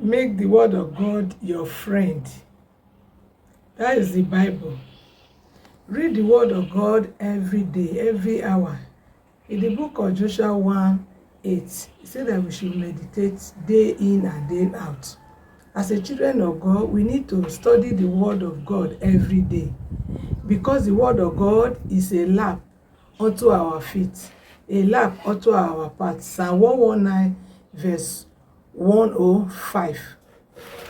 Make the word of God your friend. That is the Bible. Read the word of God every day, every hour. In the book of Joshua 1:8, it said that we should meditate day in and day out. As a children of God, we need to study the word of God every day, because the word of God is a lamp unto our feet, a lamp unto our path. Psalm 119 verse 105.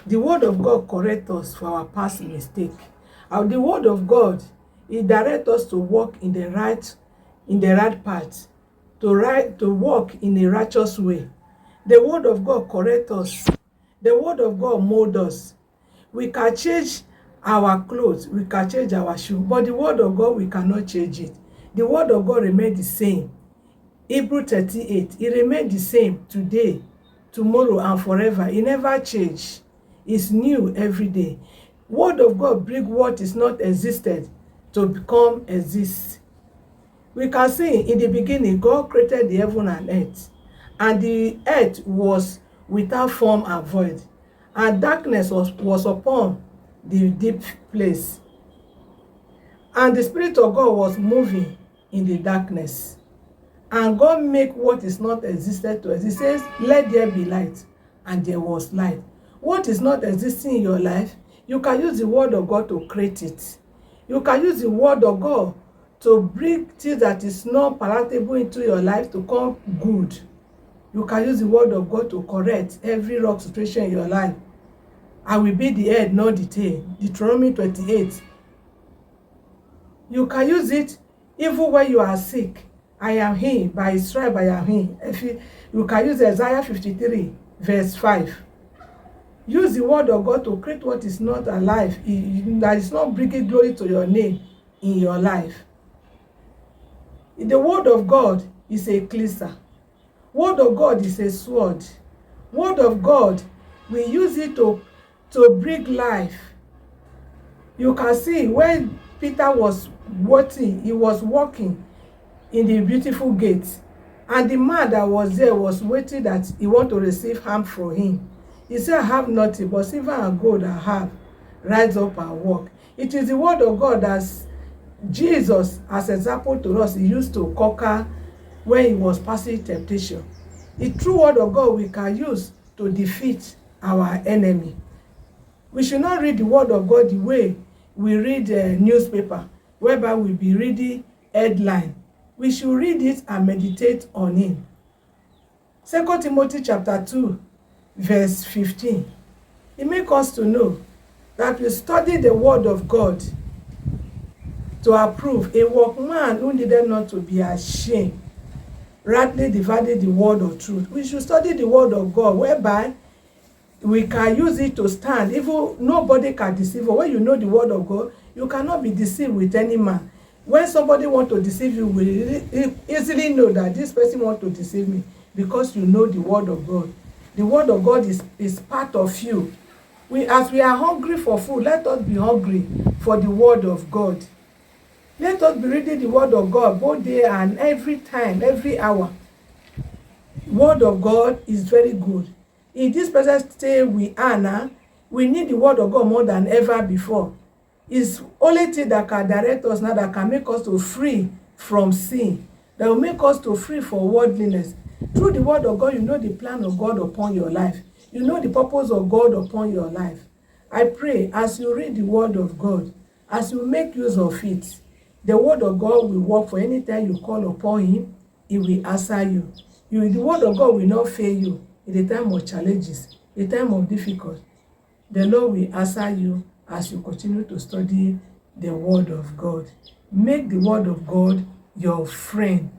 The word of God corrects us for our past mistake. And the word of God, it directs us to walk in the right path, to walk in a righteous way. The word of God corrects us. The word of God molds us. We can change our clothes, we can change our shoe, but the word of God, we cannot change it. The word of God remains the same. Hebrew 38, it remains the same today, tomorrow, and forever. It never changes. It's new every day. Word of God bring what is not existed to become exist. We can see in the beginning, God created the heaven and earth, and the earth was without form and void, and darkness was upon the deep place, and the Spirit of God was moving in the darkness. And God make what is not existed to exist. He says, let there be light, and there was light. What is not existing in your life, you can use the word of God to create it. You can use the word of God to bring things that is not palatable into your life to come good. You can use the word of God to correct every wrong situation in your life. I will be the head, not the tail. Deuteronomy 28. You can use it even when you are sick. I am he, by his stripe I am he. You can use Isaiah 53 verse 5. Use the word of God to create what is not alive, that is not bringing glory to your name in your life. The word of God is a cleanser. Word of God is a sword. Word of God, we use it to bring life. You can see when Peter was walking, he was walking in the beautiful gate, and the man that was there was waiting that he want to receive harm from him. He said, I have nothing but silver and gold I have. Rise up and walk. It is the word of God that Jesus, as example to us, he used to conquer when he was passing temptation. The true word of God we can use to defeat our enemy. We should not read the word of God the way we read a newspaper, whereby we be reading headline. We should read it and meditate on it. 2 Timothy chapter 2, verse 15. It makes us to know that we study the word of God to approve a workman who needed not to be ashamed, rightly dividing the word of truth. We should study the word of God, whereby we can use it to stand. Even nobody can deceive you. When you know the word of God, you cannot be deceived with any man. When somebody want to deceive you, we easily know that this person want to deceive me, because you know the word of God. The word of God is part of you. As we are hungry for food, let us be hungry for the word of God. Let us be reading the word of God both day and every time, every hour. Word of God is very good. In this present state we are now, we need the word of God more than ever before. It's only thing that can direct us now, that can make us to free from sin, that will make us to free from worldliness. Through the word of God, you know the plan of God upon your life. You know the purpose of God upon your life. I pray as you read the word of God, as you make use of it, the word of God will work for any time you call upon him. He will answer you. The word of God will not fail you in the time of challenges, the time of difficulty. The Lord will answer you as you continue to study the word of God. Make the word of God your friend.